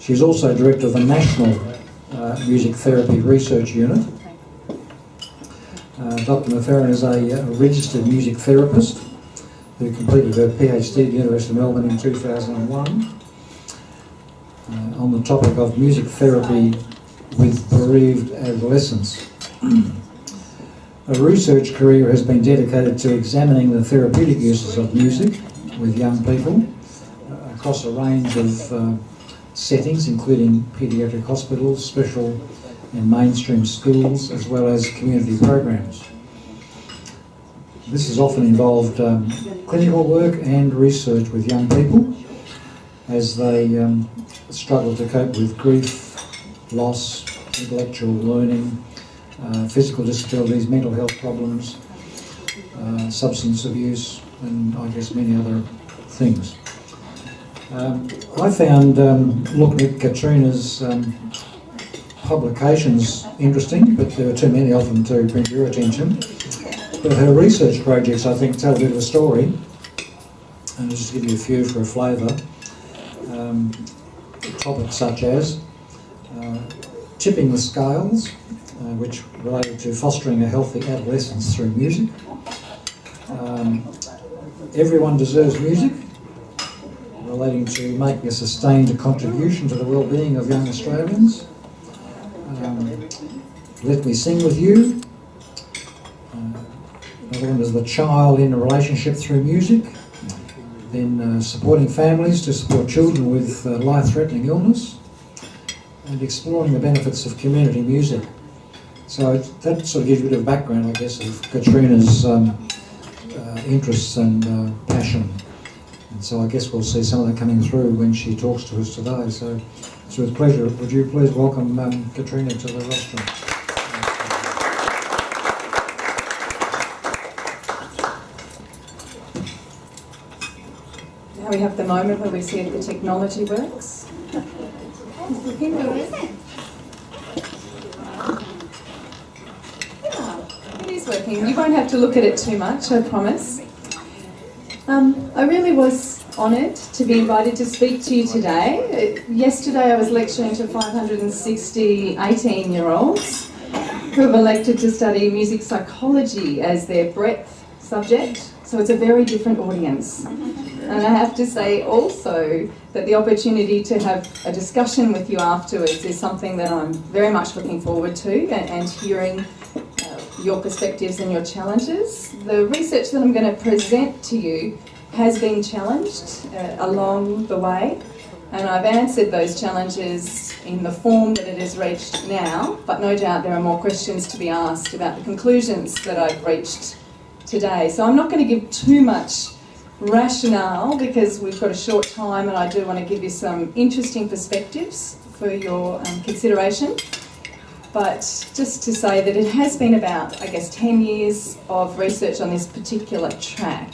She's also director of the National Music Therapy Research Unit. Dr. McFerran is a registered music therapist who completed her PhD at the University of Melbourne in 2001 on the topic of music therapy with bereaved adolescents. Her research career has been dedicated to examining the therapeutic uses of music with young people across a range of settings, including paediatric hospitals, special and mainstream schools, as well as community programs. This has often involved clinical work and research with young people as they struggle to cope with grief, loss, intellectual learning, physical disabilities, mental health problems, substance abuse, and I guess many other things. I found looking at Katrina's publications interesting, but there were too many of them to bring your attention. But her research projects, I think, tell a bit of a story, and I'll just give you a few for a flavour. Topics such as tipping the scales, which related to fostering a healthy adolescence through music. Everyone deserves music, relating to making a sustained contribution to the well-being of young Australians. Let Me Sing With You. Another one is the child in a relationship through music. Then supporting families to support children with life-threatening illness. And exploring the benefits of community music. So that sort of gives you a bit of background, I guess, of Katrina's interests and passion. And so I guess we'll see some of that coming through when she talks to us today. So it's with pleasure. Would you please welcome Katrina to the rostrum? Now we have the moment where we see if the technology works. It's looking good, isn't it? Yeah, it is working. You won't have to look at it too much, I promise. I really was honoured to be invited to speak to you today. Yesterday I was lecturing to 560 18-year-olds who have elected to study music psychology as their breadth subject, so it's a very different audience. And I have to say also that the opportunity to have a discussion with you afterwards is something that I'm very much looking forward to, and hearing your perspectives and your challenges. The research that I'm going to present to you has been challenged along the way, and I've answered those challenges in the form that it has reached now, but no doubt there are more questions to be asked about the conclusions that I've reached today. So I'm not going to give too much rationale because we've got a short time, and I do want to give you some interesting perspectives for your consideration. But just to say that it has been about, I guess, 10 years of research on this particular track,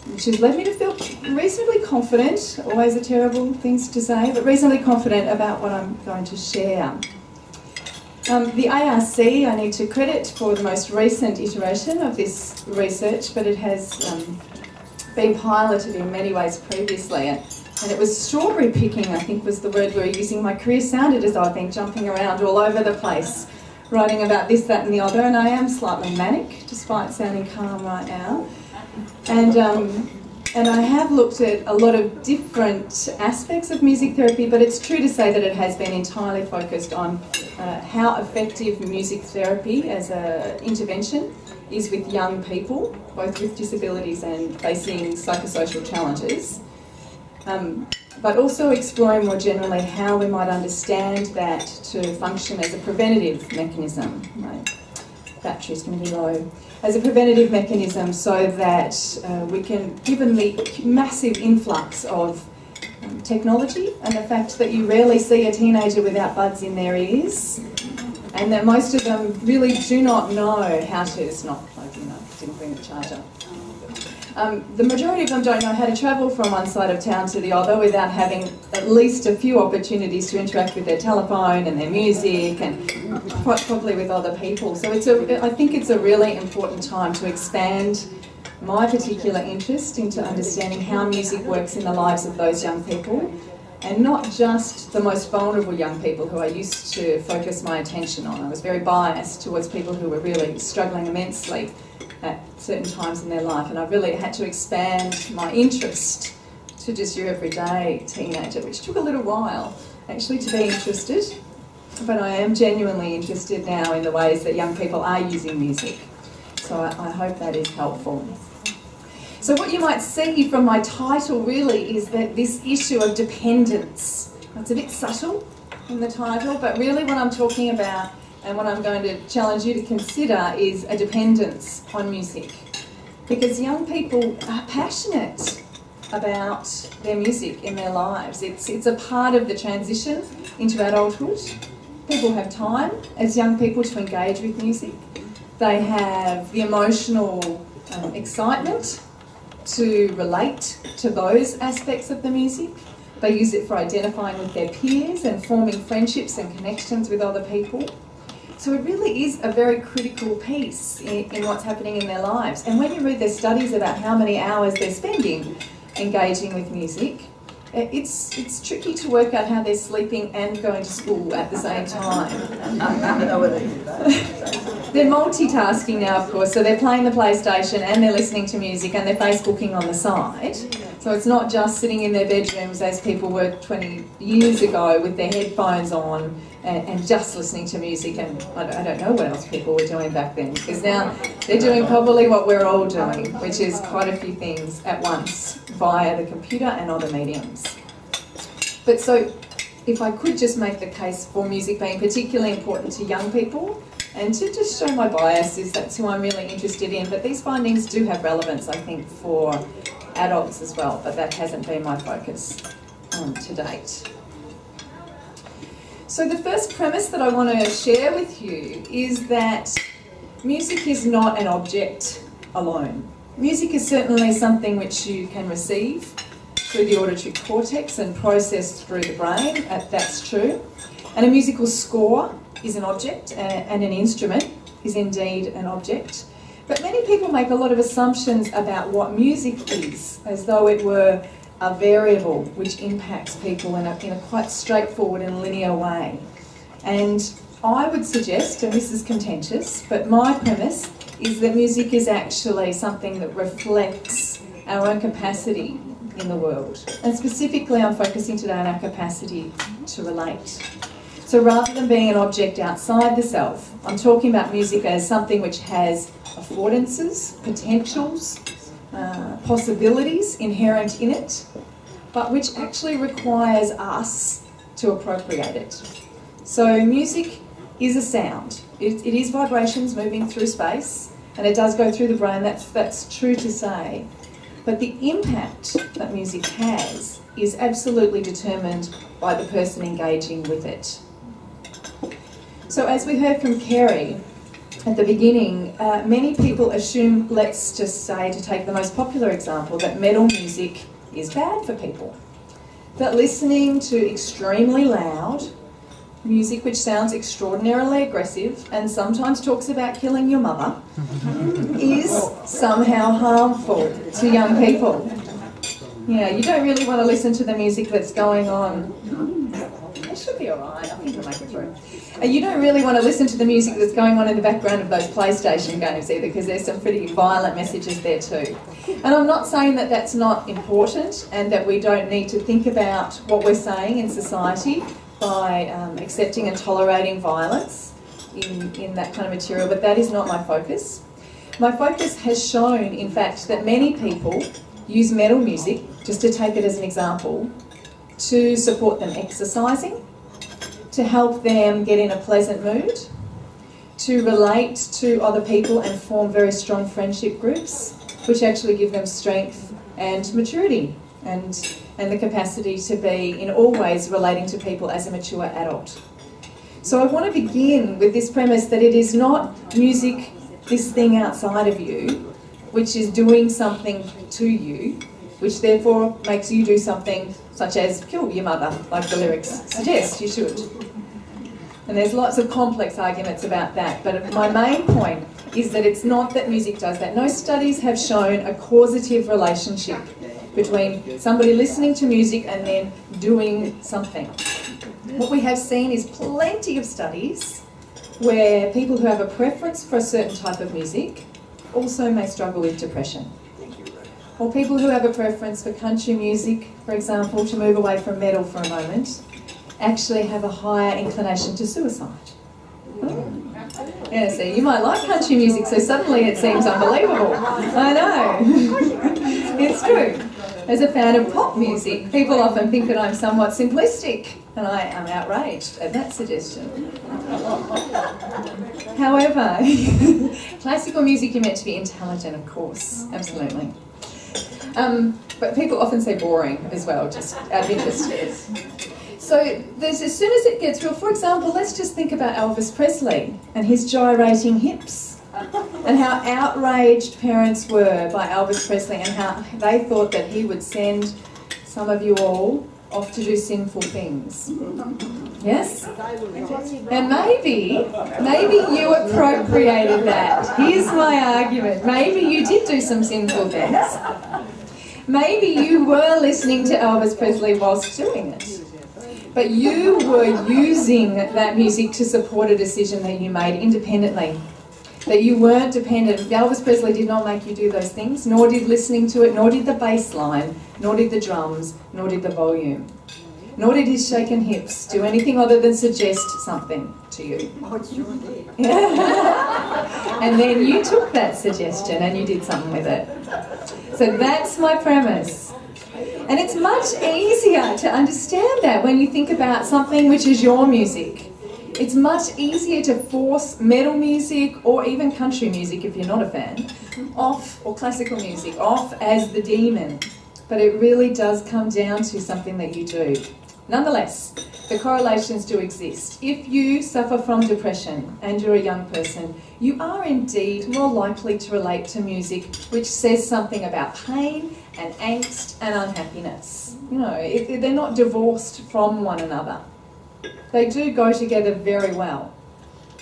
which has led me to feel reasonably confident, always a terrible thing to say, but reasonably confident about what I'm going to share. The ARC I need to credit for the most recent iteration of this research, but it has been piloted in many ways previously. And it was strawberry picking, I think was the word we were using. My career sounded as though I've been jumping around all over the place, writing about this, that and the other, and I am slightly manic, despite sounding calm right now. And I have looked at a lot of different aspects of music therapy, but it's true to say that it has been entirely focused on how effective music therapy as an intervention is with young people, both with disabilities and facing psychosocial challenges. But also exploring more generally how we might understand that to function as a preventative mechanism. My battery's going to be low. As a preventative mechanism so that we can, given the massive influx of technology and the fact that you rarely see a teenager without buds in their ears, and that most of them really do not know how to, it's not plugging up, didn't bring the charger. The majority of them don't know how to travel from one side of town to the other without having at least a few opportunities to interact with their telephone and their music and quite probably with other people. So I think it's a really important time to expand my particular interest into understanding how music works in the lives of those young people and not just the most vulnerable young people who I used to focus my attention on. I was very biased towards people who were really struggling immensely at certain times in their life, and I really had to expand my interest to just your everyday teenager, which took a little while actually to be interested, but I am genuinely interested now in the ways that young people are using music. So I hope that is helpful. So what you might see from my title really is that this issue of dependence, it's a bit subtle in the title, but really what I'm talking about and what I'm going to challenge you to consider is a dependence on music. Because young people are passionate about their music in their lives. It's a part of the transition into adulthood. People have time as young people to engage with music. They have the emotional excitement to relate to those aspects of the music. They use it for identifying with their peers and forming friendships and connections with other people. So it really is a very critical piece in what's happening in their lives. And when you read their studies about how many hours they're spending engaging with music, it's tricky to work out how they're sleeping and going to school at the same time. They're multitasking now, of course, so they're playing the PlayStation and they're listening to music and they're Facebooking on the side. So it's not just sitting in their bedrooms as people were 20 years ago with their headphones on and just listening to music, and I don't know what else people were doing back then, because now they're doing probably what we're all doing, which is quite a few things at once via the computer and other mediums. But so if I could just make the case for music being particularly important to young people, and to just show my biases, that's who I'm really interested in, but these findings do have relevance, I think, for adults as well, but that hasn't been my focus to date. So the first premise that I want to share with you is that music is not an object alone. Music is certainly something which you can receive through the auditory cortex and process through the brain, that's true. And a musical score is an object, and an instrument is indeed an object. But many people make a lot of assumptions about what music is, as though it were a variable which impacts people in a quite straightforward and linear way. And I would suggest, and this is contentious, but my premise is that music is actually something that reflects our own capacity in the world. And specifically, I'm focusing today on our capacity to relate. So rather than being an object outside the self, I'm talking about music as something which has affordances, potentials, possibilities inherent in it, but which actually requires us to appropriate it. So music is a sound. It is vibrations moving through space, and it does go through the brain, that's true to say. But the impact that music has is absolutely determined by the person engaging with it. So as we heard from Kerry at the beginning, many people assume, let's just say, to take the most popular example, that metal music is bad for people. That listening to extremely loud music which sounds extraordinarily aggressive and sometimes talks about killing your mother is somehow harmful to young people. Yeah, you don't really want to listen to the music that's going on. It should be alright, I think I'll make it through. You don't really want to listen to the music that's going on in the background of those PlayStation games either, because there's some pretty violent messages there too. And I'm not saying that that's not important and that we don't need to think about what we're saying in society by accepting and tolerating violence in that kind of material, but that is not my focus. My focus has shown, in fact, that many people use metal music, just to take it as an example, to support them exercising, to help them get in a pleasant mood, to relate to other people and form very strong friendship groups, which actually give them strength and maturity and the capacity to be in all ways relating to people as a mature adult. So I want to begin with this premise that it is not music, this thing outside of you, which is doing something to you, which therefore makes you do something such as kill your mother, like the lyrics suggest you should. And there's lots of complex arguments about that, but my main point is that it's not that music does that. No studies have shown a causative relationship between somebody listening to music and then doing something. What we have seen is plenty of studies where people who have a preference for a certain type of music also may struggle with depression. Or people who have a preference for country music, for example, to move away from metal for a moment, actually have a higher inclination to suicide. Yeah, see, you might like country music, so suddenly it seems unbelievable. I know. It's true. As a fan of pop music, people often think that I'm somewhat simplistic, and I am outraged at that suggestion. However, classical music, you're meant to be intelligent, of course, absolutely. But people often say boring as well, just out of interest. So there's, as soon as it gets real, for example, let's just think about Elvis Presley and his gyrating hips and how outraged parents were by Elvis Presley and how they thought that he would send some of you all off to do sinful things. Yes? And maybe you appropriated that. Here's my argument. Maybe you did do some sinful things. Maybe you were listening to Elvis Presley whilst doing it. But you were using that music to support a decision that you made independently. That you weren't dependent. Elvis Presley did not make you do those things, nor did listening to it, nor did the bass line, nor did the drums, nor did the volume. Nor did his shaken hips do anything other than suggest something to you. And then you took that suggestion and you did something with it. So that's my premise. And it's much easier to understand that when you think about something which is your music. It's much easier to force metal music or even country music, if you're not a fan, off, or classical music, off as the demon. But it really does come down to something that you do. Nonetheless, the correlations do exist. If you suffer from depression and you're a young person, you are indeed more likely to relate to music which says something about pain and angst and unhappiness. You know, they're not divorced from one another. They do go together very well,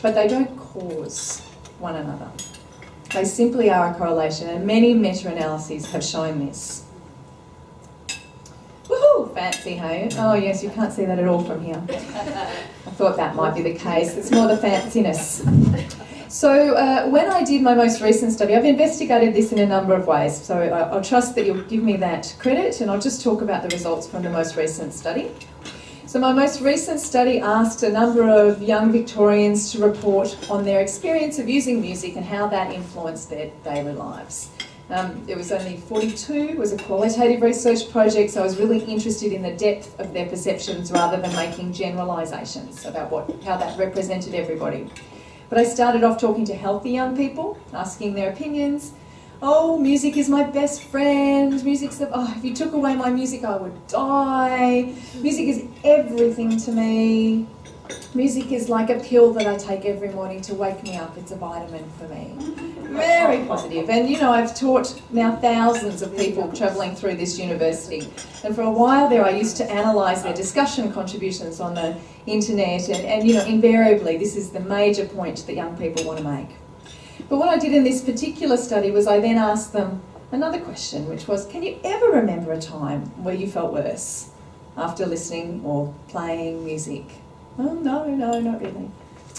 but they don't cause one another. They simply are a correlation, and many meta-analyses have shown this. Woohoo! Fancy, hey? Oh yes, you can't see that at all from here. I thought that might be the case. It's more the fanciness. So when I did my most recent study, I've investigated this in a number of ways, so I'll trust that you'll give me that credit, and I'll just talk about the results from the most recent study. So my most recent study asked a number of young Victorians to report on their experience of using music and how that influenced their daily lives. It was only 42, it was a qualitative research project, so I was really interested in the depth of their perceptions rather than making generalisations about how that represented everybody. But I started off talking to healthy young people, asking their opinions. Oh, music is my best friend. If you took away my music, I would die. Music is everything to me. Music is like a pill that I take every morning to wake me up. It's a vitamin for me. Very positive. And you know, I've taught now thousands of people travelling through this university. And for a while there, I used to analyse their discussion contributions on the internet. And you know, invariably, this is the major point that young people want to make. But what I did in this particular study was I then asked them another question, which was, can you ever remember a time where you felt worse after listening or playing music? Oh, no, not really.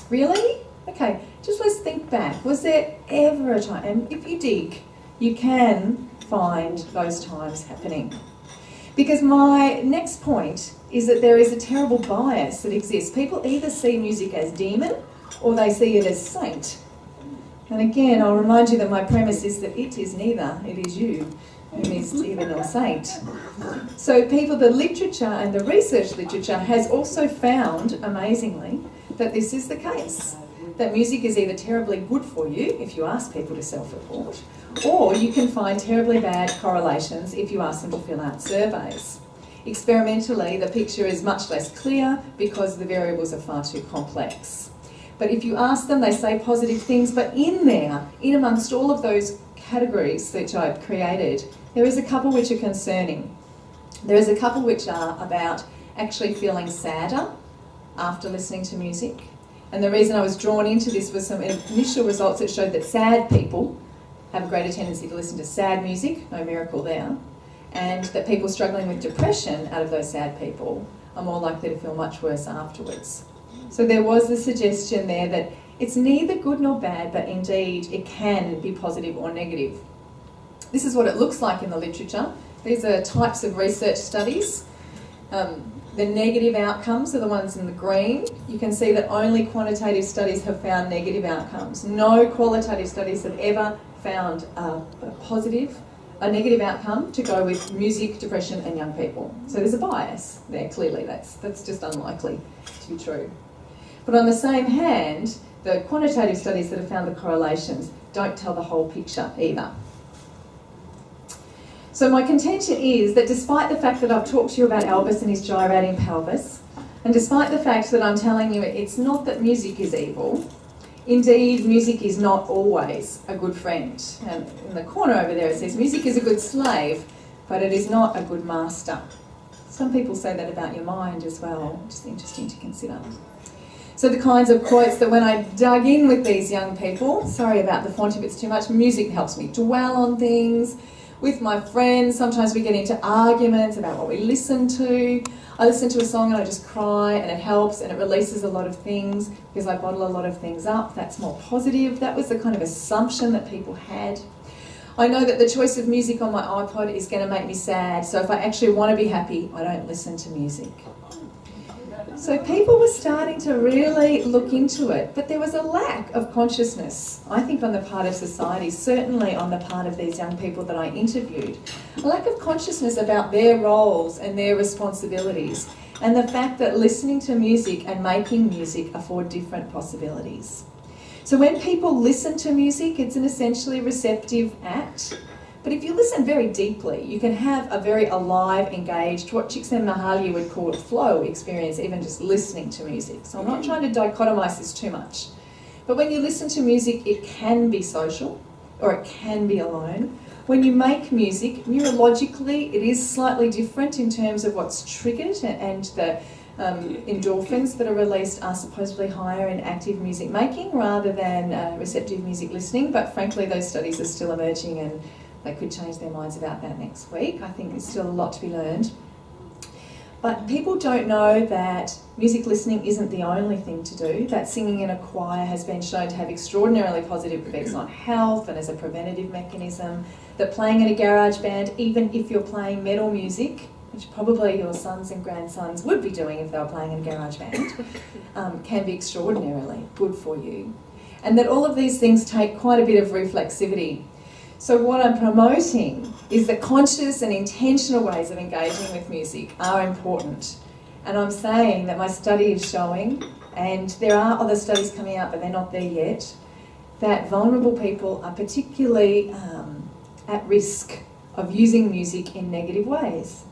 Really? Okay, just let's think back. Was there ever a time? And if you dig, you can find those times happening. Because my next point is that there is a terrible bias that exists. People either see music as demon or they see it as saint. And again, I'll remind you that my premise is that it is neither, it is you who is demon or saint. So the literature and the research literature has also found, amazingly, that this is the case. That music is either terribly good for you if you ask people to self-report, or you can find terribly bad correlations if you ask them to fill out surveys. Experimentally, the picture is much less clear because the variables are far too complex. But if you ask them, they say positive things, but in amongst all of those categories which I've created, there is a couple which are concerning. There is a couple which are about actually feeling sadder after listening to music. And the reason I was drawn into this was some initial results that showed that sad people have a greater tendency to listen to sad music, no miracle there. and that people struggling with depression out of those sad people are more likely to feel much worse afterwards. So there was the suggestion there that it's neither good nor bad, but indeed it can be positive or negative. This is what it looks like in the literature. These are types of research studies. The negative outcomes are the ones in the green. You can see that only quantitative studies have found negative outcomes. No qualitative studies have ever found a negative outcome to go with music, depression and young people. So there's a bias there, clearly. That's just unlikely to be true. But on the same hand, the quantitative studies that have found the correlations don't tell the whole picture either. So my contention is that despite the fact that I've talked to you about Elvis and his gyrating pelvis, and despite the fact that I'm telling you it's not that music is evil, indeed music is not always a good friend. And in the corner over there it says music is a good slave, but it is not a good master. Some people say that about your mind as well, which is interesting to consider. So the kinds of quotes that when I dug in with these young people, sorry about the font if it's too much, music helps me dwell on things. With my friends, sometimes we get into arguments about what we listen to. I listen to a song and I just cry and it helps and it releases a lot of things because I bottle a lot of things up. That's more positive. That was the kind of assumption that people had. I know that the choice of music on my iPod is going to make me sad, so if I actually want to be happy, I don't listen to music. So people were starting to really look into it, but there was a lack of consciousness, I think, on the part of society, certainly on the part of these young people that I interviewed. A lack of consciousness about their roles and their responsibilities, and the fact that listening to music and making music afford different possibilities. So when people listen to music, it's an essentially receptive act. But if you listen very deeply, you can have a very alive, engaged, what Csikszentmihalyi would call a flow experience, even just listening to music. So I'm not trying to dichotomise this too much. But when you listen to music, it can be social, or it can be alone. When you make music, neurologically, it is slightly different in terms of what's triggered, and the endorphins that are released are supposedly higher in active music making rather than receptive music listening. But frankly, those studies are still emerging and they could change their minds about that next week. I think there's still a lot to be learned. But people don't know that music listening isn't the only thing to do, that singing in a choir has been shown to have extraordinarily positive effects on health and as a preventative mechanism, that playing in a garage band, even if you're playing metal music, which probably your sons and grandsons would be doing if they were playing in a garage band, can be extraordinarily good for you. And that all of these things take quite a bit of reflexivity. So what I'm promoting is that conscious and intentional ways of engaging with music are important. And I'm saying that my study is showing, and there are other studies coming out but they're not there yet, that vulnerable people are particularly at risk of using music in negative ways.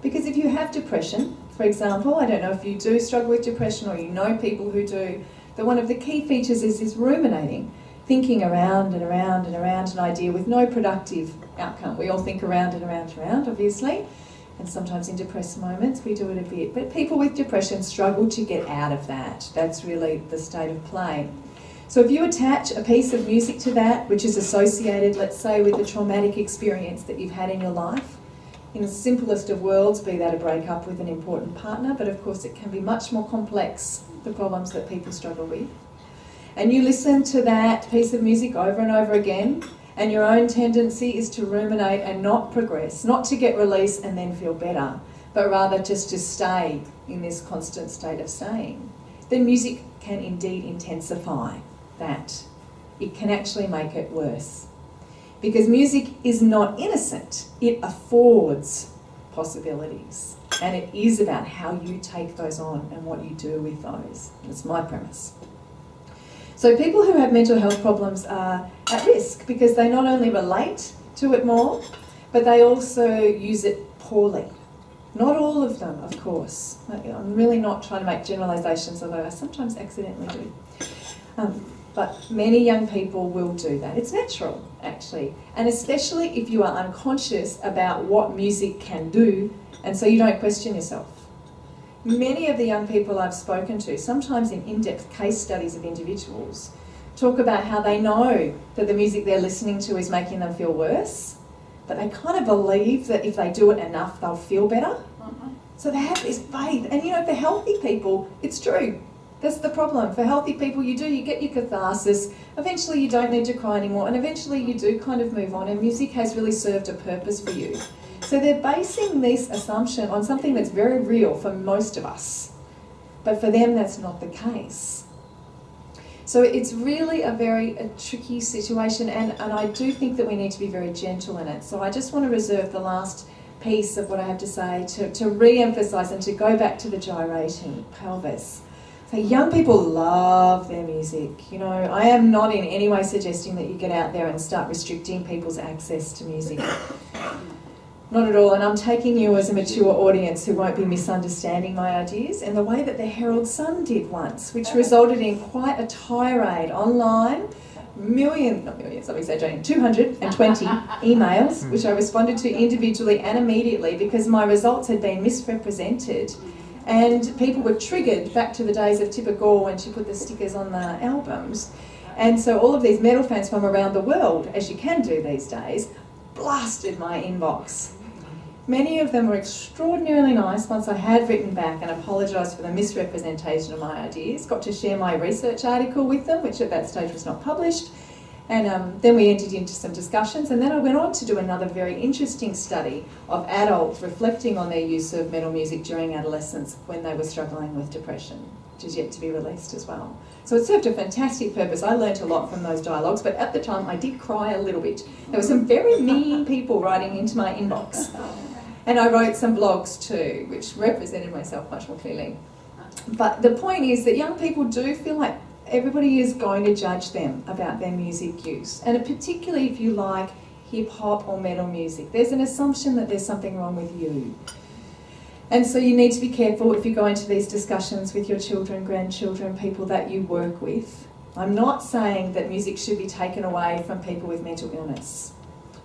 Because if you have depression, for example, I don't know if you do struggle with depression or you know people who do, that one of the key features is this ruminating. Thinking around and around and around an idea with no productive outcome. We all think around and around and around, obviously, and sometimes in depressed moments we do it a bit. But people with depression struggle to get out of that. That's really the state of play. So if you attach a piece of music to that, which is associated, let's say, with a traumatic experience that you've had in your life, in the simplest of worlds, be that a breakup with an important partner, but of course it can be much more complex, the problems that people struggle with. And you listen to that piece of music over and over again, and your own tendency is to ruminate and not progress, not to get release and then feel better, but rather just to stay in this constant state of staying, then music can indeed intensify that. It can actually make it worse. Because music is not innocent, it affords possibilities. And it is about how you take those on and what you do with those. That's my premise. So people who have mental health problems are at risk because they not only relate to it more, but they also use it poorly. Not all of them, of course. I'm really not trying to make generalisations, although I sometimes accidentally do. But many young people will do that. It's natural, actually. And especially if you are unconscious about what music can do, and so you don't question yourself. Many of the young people I've spoken to, sometimes in in-depth case studies of individuals, talk about how they know that the music they're listening to is making them feel worse, but they kind of believe that if they do it enough, they'll feel better. So they have this faith. And you know, for healthy people, it's true. That's the problem. For healthy people, you get your catharsis. Eventually you don't need to cry anymore, and eventually you do kind of move on, and music has really served a purpose for you. So they're basing this assumption on something that's very real for most of us. But for them, that's not the case. So it's really a tricky situation, and I do think that we need to be very gentle in it. So I just want to reserve the last piece of what I have to say to re-emphasise and to go back to the gyrating pelvis. So young people love their music. You know, I am not in any way suggesting that you get out there and start restricting people's access to music. Not at all, and I'm taking you as a mature audience who won't be misunderstanding my ideas in the way that the Herald Sun did once, which resulted in quite a tirade online, 220 emails, which I responded to individually and immediately because my results had been misrepresented. And people were triggered back to the days of Tipper Gore when she put the stickers on the albums. And so all of these metal fans from around the world, as you can do these days, blasted my inbox. Many of them were extraordinarily nice once I had written back and apologised for the misrepresentation of my ideas, got to share my research article with them, which at that stage was not published, and then we entered into some discussions, and then I went on to do another very interesting study of adults reflecting on their use of metal music during adolescence when they were struggling with depression, which is yet to be released as well. So it served a fantastic purpose. I learnt a lot from those dialogues, but at the time I did cry a little bit. There were some very mean people writing into my inbox. And I wrote some blogs too, which represented myself much more clearly. But the point is that young people do feel like everybody is going to judge them about their music use. And particularly if you like hip hop or metal music, there's an assumption that there's something wrong with you. And so you need to be careful if you go into these discussions with your children, grandchildren, people that you work with. I'm not saying that music should be taken away from people with mental illness.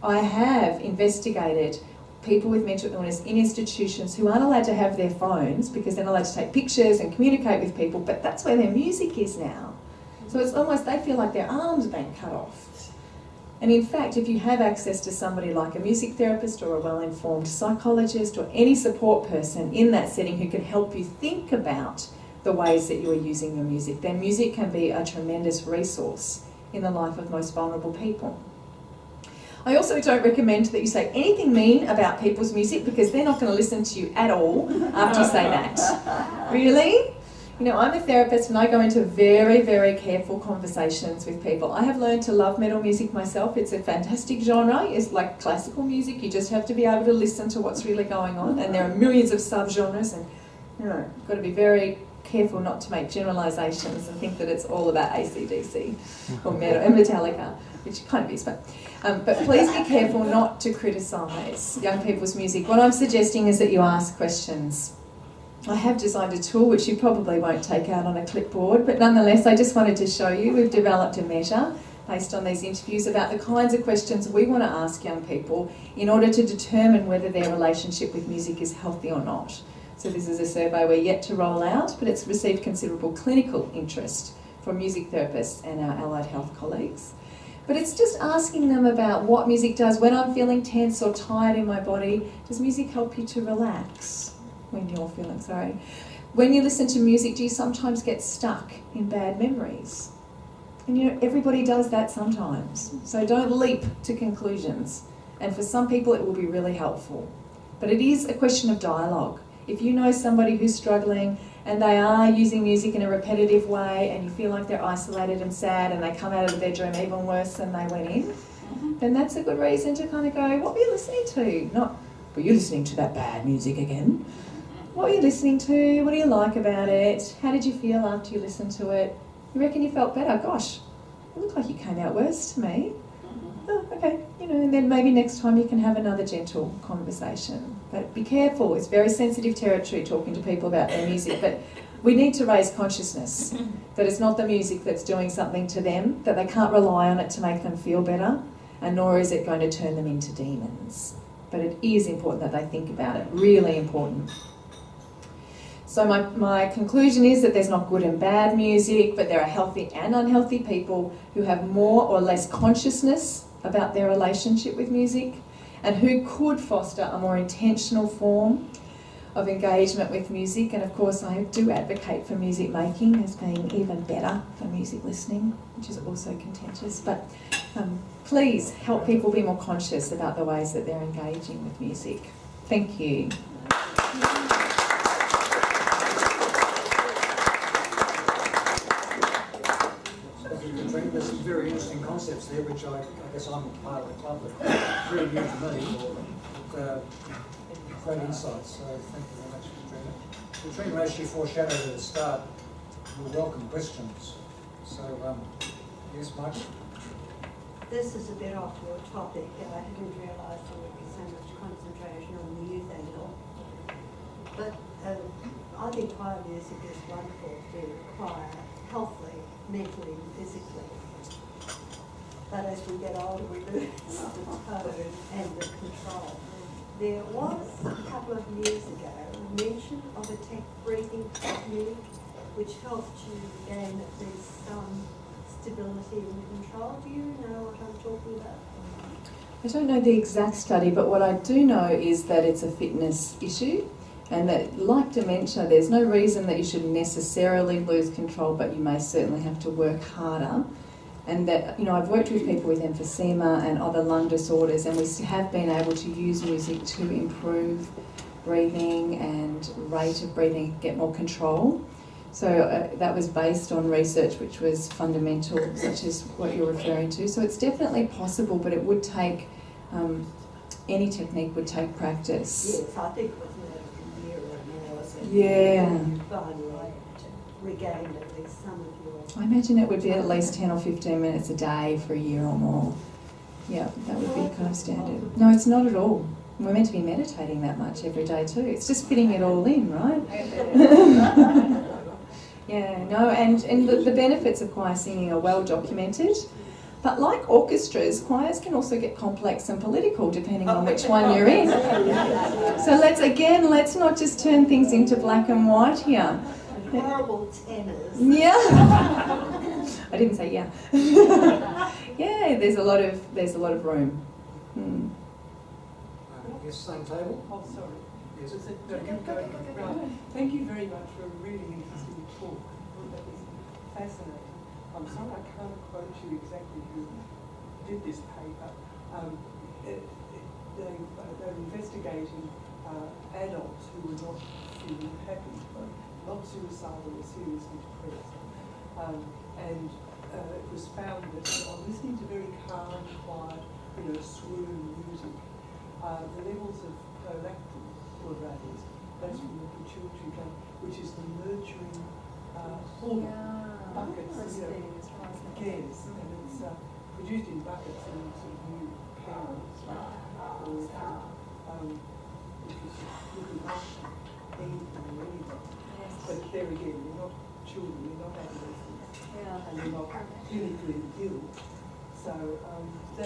I have investigated people with mental illness in institutions who aren't allowed to have their phones because they're not allowed to take pictures and communicate with people, but that's where their music is now. So it's almost, they feel like their arms are being cut off. And in fact, if you have access to somebody like a music therapist or a well-informed psychologist or any support person in that setting who can help you think about the ways that you are using your music, then music can be a tremendous resource in the life of most vulnerable people. I also don't recommend that you say anything mean about people's music because they're not going to listen to you at all after you say that. Really? You know, I'm a therapist and I go into very, very careful conversations with people. I have learned to love metal music myself. It's a fantastic genre. It's like classical music. You just have to be able to listen to what's really going on. And there are millions of subgenres, and you know, you've got to be very careful not to make generalisations and think that it's all about AC/DC or metal and Metallica, which kind of is, but please be careful not to criticise young people's music. What I'm suggesting is that you ask questions. I have designed a tool which you probably won't take out on a clipboard, but nonetheless I just wanted to show you we've developed a measure based on these interviews about the kinds of questions we want to ask young people in order to determine whether their relationship with music is healthy or not. So this is a survey we're yet to roll out, but it's received considerable clinical interest from music therapists and our allied health colleagues. But it's just asking them about what music does. When I'm feeling tense or tired in my body, does music help you to relax? When you're feeling, sorry. When you listen to music, do you sometimes get stuck in bad memories? And you know, everybody does that sometimes. So don't leap to conclusions. And for some people, it will be really helpful. But it is a question of dialogue. If you know somebody who's struggling and they are using music in a repetitive way and you feel like they're isolated and sad and they come out of the bedroom even worse than they went in, then that's a good reason to kind of go, what were you listening to? Not, were you listening to that bad music again? What were you listening to? What do you like about it? How did you feel after you listened to it? You reckon you felt better? Gosh, it looked like you came out worse to me. Oh, okay, you know, and then maybe next time you can have another gentle conversation. But be careful, it's very sensitive territory talking to people about their music, but we need to raise consciousness that it's not the music that's doing something to them, that they can't rely on it to make them feel better, and nor is it going to turn them into demons. But it is important that they think about it, really important. So my conclusion is that there's not good and bad music, but there are healthy and unhealthy people who have more or less consciousness about their relationship with music. and who could foster a more intentional form of engagement with music. And of course I do advocate for music making as being even better for music listening, which is also contentious. But please help people be more conscious about the ways that they're engaging with music. Thank you. There's some very interesting concepts there, which I guess I'm part of the club, but very new to me. Great insights, so thank you very much, Katrina. Katrina actually foreshadowed at the start, we'll welcome questions. So, yes, Mike? This is a bit off your topic, and I didn't realise there would be so much concentration on the youth angle. But I think choir music is wonderful to acquire healthily, mentally and physically. But as we get older, we lose the tone and the control. There was, a couple of years ago, a mention of a breathing technique which helped you gain at least some stability and control. Do you know what I'm talking about? I don't know the exact study, but what I do know is that it's a fitness issue, and that, like dementia, there's no reason that you should necessarily lose control, but you may certainly have to work harder. And that, you know, I've worked with people with emphysema and other lung disorders, and we have been able to use music to improve breathing and rate of breathing, get more control. So that was based on research which was fundamental, such as what you're referring to. So it's definitely possible, but it would take, any technique would take practice. Yes, I think it was a year or more. So Yeah. you finally regained at least some of your... I imagine it would be at least 10 or 15 minutes a day for a year or more. Yeah, that would be kind of standard. No, it's not at all. We're meant to be meditating that much every day too. It's just fitting it all in, right? Yeah, no, and the benefits of choir singing are well documented. But like orchestras, choirs can also get complex and political depending on which one you're in. So let's not just turn things into black and white here. Horrible tenors. Yeah. I didn't say yeah. Yeah, there's a lot of room. Hmm. Yes, same table. Oh, sorry. Yes. Right. Thank you very much for a really interesting talk. That was fascinating. I'm sorry I can't quote you exactly who did this paper. They're investigating adults who were not feeling happy, but not suicidal or seriously depressed. And it was found that on listening to very calm, quiet, swoon music, the levels of prolactin were raised. That's from the pituitary gland, which is the nurturing hormone. Buckets, yes, and it's produced in buckets in sort of new parents, or if you look after anything or anybody. But there again, you're not children, you're not adolescents, and you're not clinically ill. So I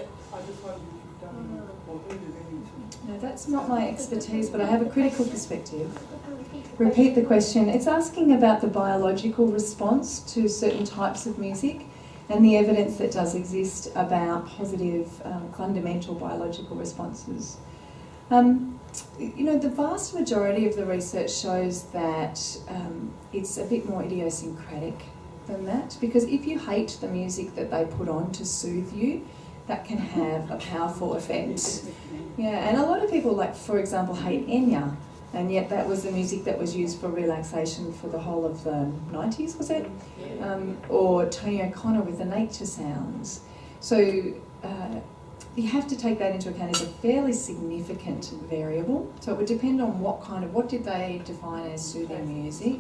just wondered if you've done or heard of anything. No, that's not my expertise, but I have a critical perspective. Repeat the question. It's asking about the biological response to certain types of music and the evidence that does exist about positive fundamental biological responses. The vast majority of the research shows that it's a bit more idiosyncratic than that, because if you hate the music that they put on to soothe you, that can have a powerful effect. Yeah, and a lot of people, like, for example, hate Enya, and yet that was the music that was used for relaxation for the whole of the 90s, was it? Or Tony O'Connor with the nature sounds. So you have to take that into account as a fairly significant variable. So it would depend on what did they define as soothing music?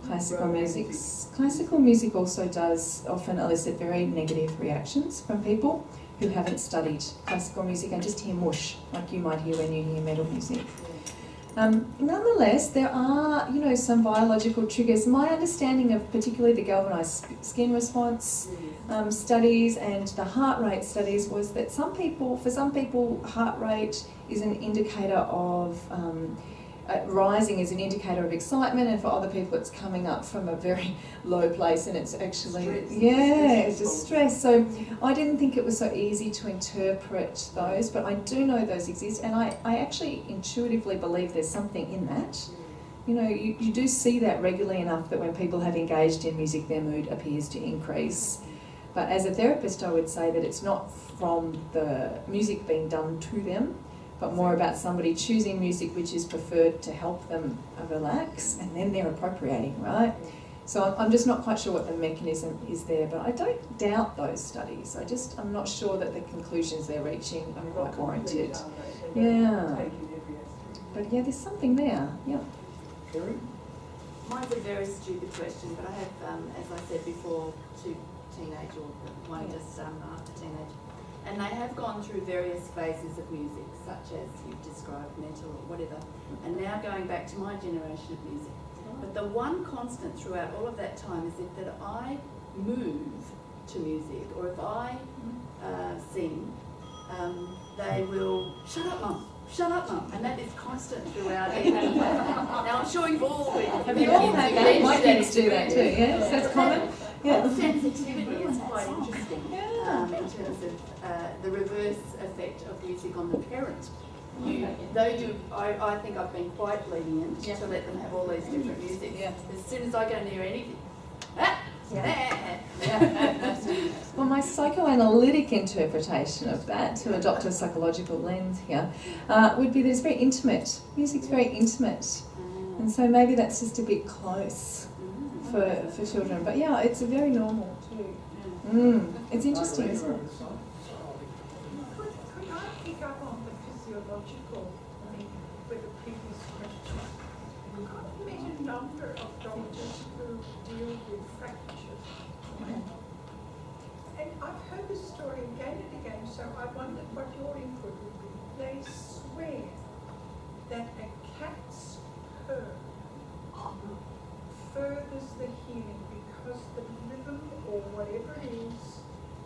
Classical music. Classical music also does often elicit very negative reactions from people who haven't studied classical music and just hear mush, like you might hear when you hear metal music. Nonetheless, there are, some biological triggers. My understanding of particularly the galvanised skin response studies and the heart rate studies was that for some people, heart rate is an indicator of rising is an indicator of excitement, and for other people it's coming up from a very low place and it's actually it's distress. So I didn't think it was so easy to interpret those, but I do know those exist, and I actually intuitively believe there's something in that. You know, you do see that regularly enough that when people have engaged in music, their mood appears to increase. But as a therapist, I would say that it's not from the music being done to them, but more about somebody choosing music which is preferred to help them relax, and then they're appropriating, right? So I'm just not quite sure what the mechanism is there, but I don't doubt those studies. I'm not sure that the conclusions they're reaching are quite warranted. Yeah. But yeah, there's something there, yeah. Kerry? Mine's a very stupid question, but I have, as I said before, two teenage, or one just after teenage. And they have gone through various phases of music, such as you've described, mental or whatever, and now going back to my generation of music. But the one constant throughout all of that time is that I move to music, or if I sing, they will, shut up mum, and that is constant throughout everything. Now I'm sure you've all been. Have you all had that? My kids do that too, yes, that's common. Yeah. The sensitivity is quite interesting in terms of the reverse effect of music on the parent. I think I've been quite lenient to let them have all these different music. Yeah. As soon as I go near anything, Well, my psychoanalytic interpretation of that, to adopt a psychological lens here, would be that it's very intimate. Music's very intimate. And so maybe that's just a bit close for children. But yeah, it's very normal too. It's interesting, isn't it? Could I pick up on the physiological link with the previous question? I've met a number of doctors who deal with fractures. And I've heard the story again and again, so I wondered what your input would be. They swear that a cat's purr furthers the healing because the rhythm or whatever it is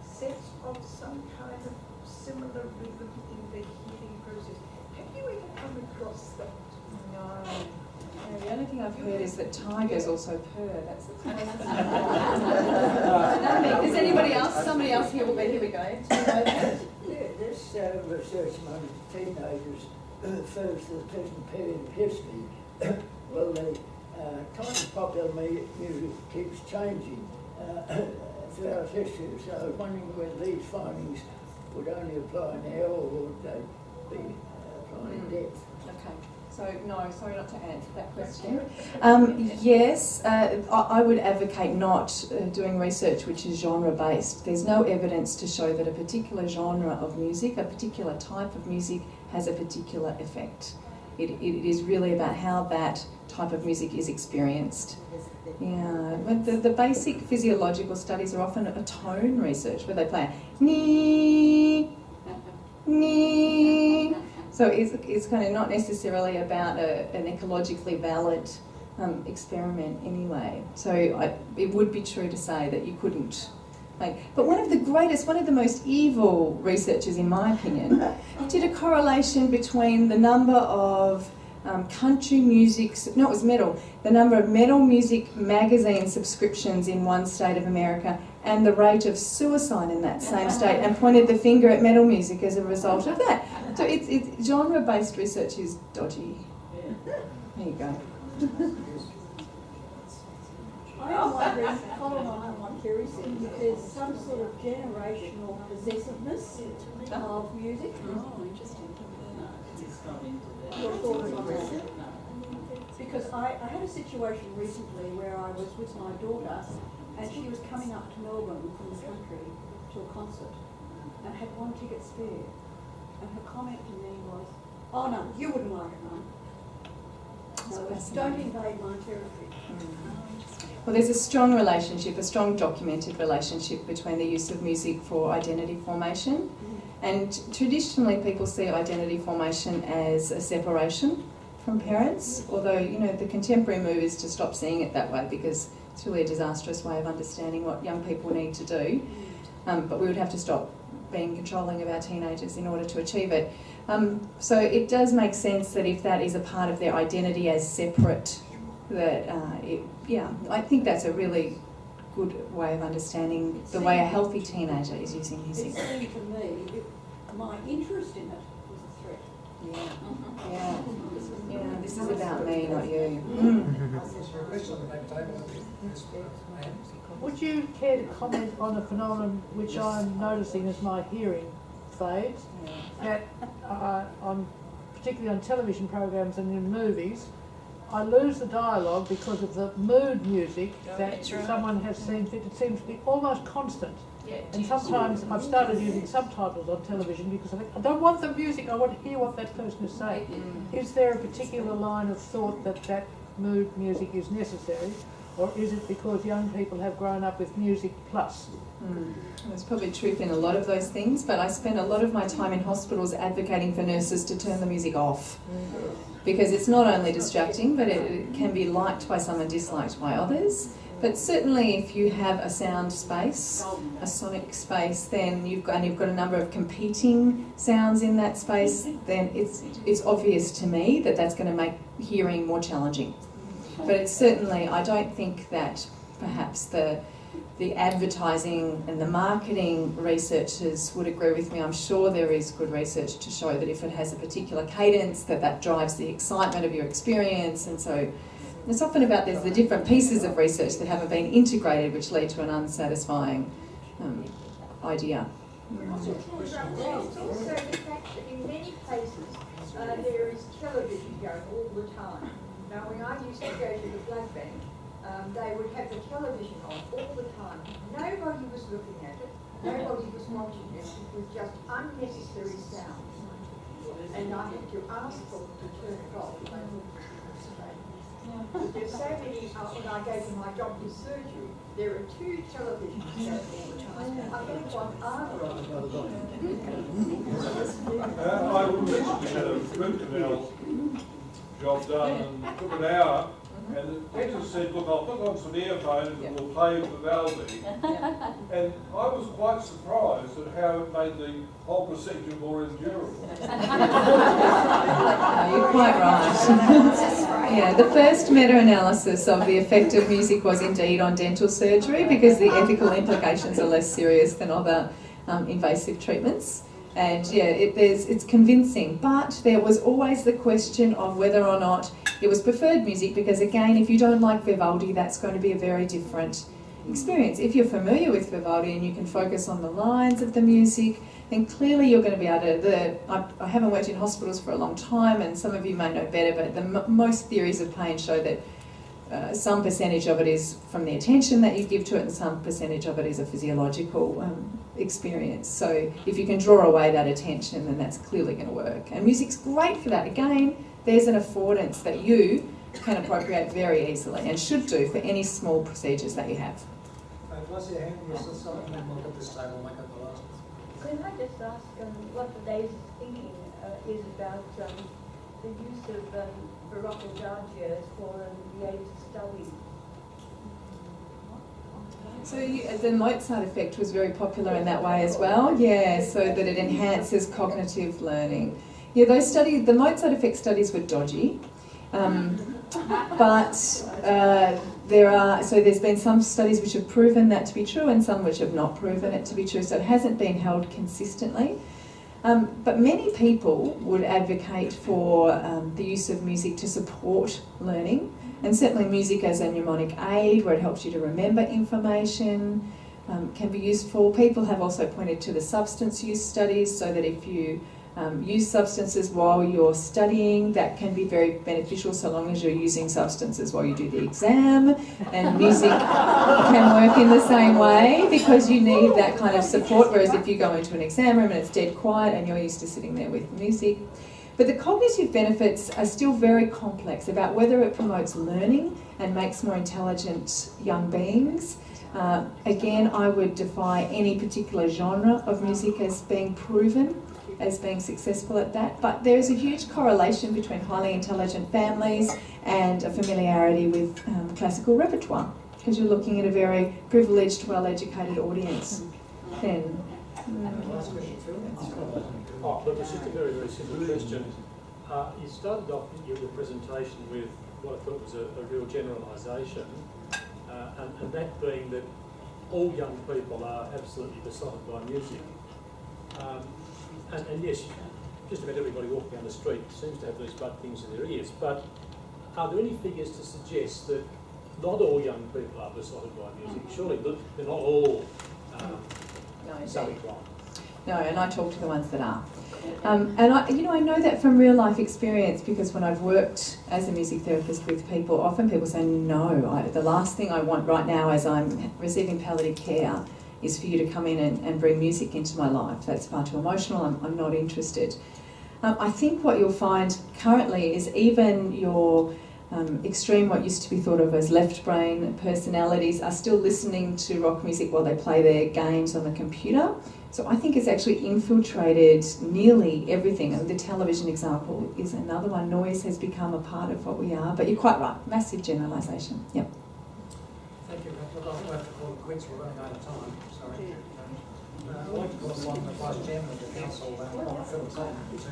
sets off some kind of similar rhythm in the healing process. Have you ever come across that? No. The only thing I've heard is that tigers also purr. That's the Does anybody else? Somebody else here will be. Here we go. This research among teenagers refers to the present period of history. Well, the kind of popular music keeps changing throughout history, so I was wondering whether these findings would only apply now, or would they be applied in depth? Okay. So, no, sorry not to answer that question. Yes, I would advocate not doing research which is genre-based. There's no evidence to show that a particular genre of music, a particular type of music, has a particular effect. It is really about how that type of music is experienced. Yeah, but the basic physiological studies are often a tone research where they play nee, nee. So it's kind of not necessarily about an ecologically valid experiment anyway. So it would be true to say that you couldn't. But one of the most evil researchers, in my opinion, did a correlation between the number of country music, no, it was metal, the number of metal music magazine subscriptions in one state of America and the rate of suicide in that same state, and pointed the finger at metal music as a result of that. So it's genre-based research is dodgy. There you go. I'm wondering, following on what Kerry said, if there's some sort of generational possessiveness of music. oh, interesting. Your thoughts on that? Because I had a situation recently where I was with my daughter and she was coming up to Melbourne from the country to a concert and had one ticket spare. And her comment to me was, oh no, you wouldn't like it, Mum. No, don't invade my territory. Well, there's a strong relationship, a strong documented relationship between the use of music for identity formation. And traditionally people see identity formation as a separation from parents, although, you know, the contemporary move is to stop seeing it that way because it's really a disastrous way of understanding what young people need to do. But we would have to stop being controlling of our teenagers in order to achieve it. So it does make sense that if that is a part of their identity as separate, that I think that's a really good way of understanding the way a healthy teenager is using music. It seemed to me my interest in it was a threat. Yeah, this is about me, not you. Would you care to comment on a phenomenon which I'm noticing as my hearing fades? That particularly on television programs and in movies, I lose the dialogue because of the mood music that someone has seen fit. It seems to be almost constant. And sometimes I've started using subtitles on television because I think, I don't want the music, I want to hear what that person is saying. Is there a particular line of thought that mood music is necessary, or is it because young people have grown up with music plus? There's probably truth in a lot of those things, but I spend a lot of my time in hospitals advocating for nurses to turn the music off. Because it's not only distracting, but it can be liked by some and disliked by others. But certainly if you have a sound space, a sonic space, then you've got a number of competing sounds in that space, then it's obvious to me that that's going to make hearing more challenging. But it's certainly, I don't think that perhaps the advertising and the marketing researchers would agree with me. I'm sure there is good research to show that if it has a particular cadence, that drives the excitement of your experience. And so it's often about there's the different pieces of research that haven't been integrated, which lead to an unsatisfying idea. It's also the fact that in many places there is television going all the time. Now, when I used to go to the blood bank, they would have the television on all the time. Nobody was looking at it. Nobody was watching it. It was just unnecessary sound. And I had to ask them to turn it off. There's so many, when I go to my doctor's surgery, there are 2 televisions going all the time. I don't want either of them. I recently had a root canal job done and took an hour, and the dentist said, look, I'll put on some earphones and we'll play Vivaldi. And I was quite surprised at how it made the whole procedure more endurable. You're quite right. Yeah, the first meta-analysis of the effect of music was indeed on dental surgery because the ethical implications are less serious than other invasive treatments. And yeah, it's convincing, but there was always the question of whether or not it was preferred music, because again, if you don't like Vivaldi, that's going to be a very different experience. If you're familiar with Vivaldi and you can focus on the lines of the music, then clearly you're going to be able to, I haven't worked in hospitals for a long time, and some of you may know better, but most theories of pain show that some percentage of it is from the attention that you give to it, and some percentage of it is a physiological experience. So if you can draw away that attention, then that's clearly going to work. And music's great for that. Again, there's an affordance that you can appropriate very easily and should do for any small procedures that you have. Can I just ask what today's thinking is about the use of Baroque adagios for the aid of study? So the Mozart effect was very popular in that way as well, yeah, so that it enhances cognitive learning. Yeah, those studies, the Mozart effect studies were dodgy, but there's been some studies which have proven that to be true and some which have not proven it to be true, so it hasn't been held consistently. But many people would advocate for the use of music to support learning, and certainly music as a mnemonic aid where it helps you to remember information can be useful. People have also pointed to the substance use studies, so that if you use substances while you're studying, that can be very beneficial so long as you're using substances while you do the exam. And music can work in the same way because you need that kind of support, whereas if you go into an exam room and it's dead quiet and you're used to sitting there with music. But the cognitive benefits are still very complex about whether it promotes learning and makes more intelligent young beings. Again, I would defy any particular genre of music as being proven as being successful at that, but there is a huge correlation between highly intelligent families and a familiarity with classical repertoire, because you're looking at a very privileged, well-educated audience then. Last question, Phil. Oh, look, it's just a very, very simple question. You started off your presentation with what I thought was a real generalisation, and that being that all young people are absolutely besotted by music. And yes, just about everybody walking down the street seems to have these bad things in their ears, but are there any figures to suggest that not all young people are besotted by music? Surely they're not all so inclined. No, and I talk to the ones that are. And I know that from real life experience, because when I've worked as a music therapist with people, often people say, no, the last thing I want right now as I'm receiving palliative care is for you to come in and bring music into my life. That's far too emotional, I'm not interested. I think what you'll find currently is even your extreme, what used to be thought of as left brain personalities, are still listening to rock music while they play their games on the computer. So I think it's actually infiltrated nearly everything. And the television example is another one. Noise has become a part of what we are. But you're quite right, massive generalisation. Yep. Thank you. Look, I think we have to call it quits. We're running out of time. Sorry. I'd like to call upon the Vice Chairman of the Council,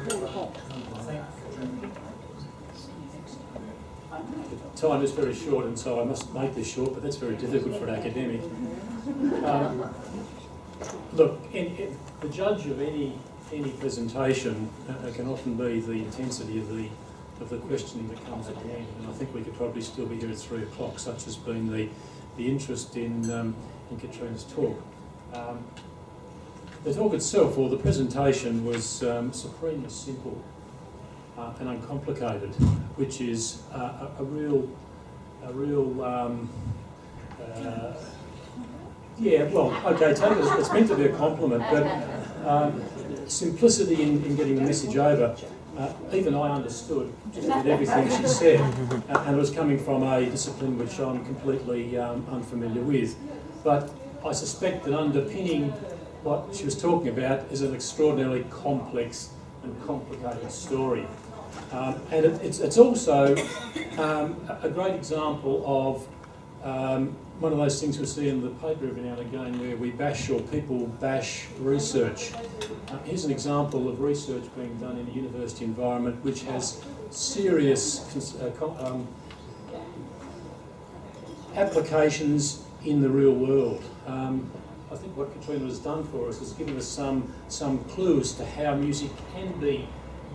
Phil Cotton, to thank Katrina. The time is very short, and so I must make this short, but that's very difficult for an academic. Look, the judge of any presentation can often be the intensity of the questioning that comes at the end, and I think we could probably still be here at 3 o'clock, such has been the interest in Katrina's talk. The talk itself, or the presentation, was supremely simple and uncomplicated, which is a real yeah, well, okay, it's meant to be a compliment, but simplicity in getting the message over, even I understood just with everything she said, and it was coming from a discipline which I'm completely unfamiliar with. But I suspect that underpinning what she was talking about is an extraordinarily complex and complicated story. And it's also a great example of one of those things we see in the paper every now and again where we bash, or people bash, research. Here's an example of research being done in a university environment which has serious applications in the real world. I think what Katrina has done for us is given us some clue as to how music can be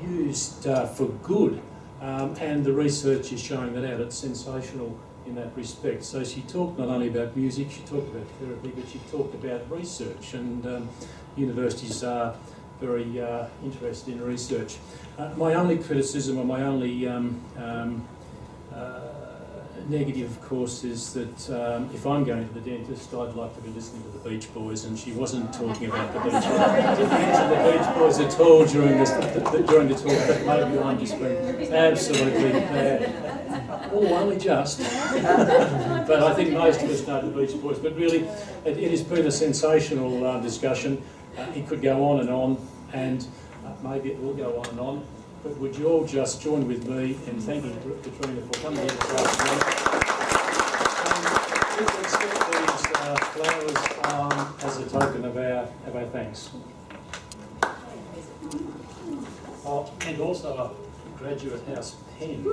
used for good, and the research is showing that out. It's sensational in that respect. So she talked not only about music, she talked about therapy, but she talked about research, and universities are very interested in research. My only criticism, or my only negative, of course, is that if I'm going to the dentist, I'd like to be listening to the Beach Boys, and she wasn't talking about the Beach Boys. Didn't mention the Beach Boys at all during the talk, but maybe I'm just being absolutely bad. Oh, only just. But I think most of us know the Beach Boys. But really, it has been a sensational discussion. It could go on, and maybe it will go on and on. But would you all just join with me in thanking Katrina for coming here this afternoon? And please accept these flowers as a token of our thanks. Oh, and also a Graduate House pen.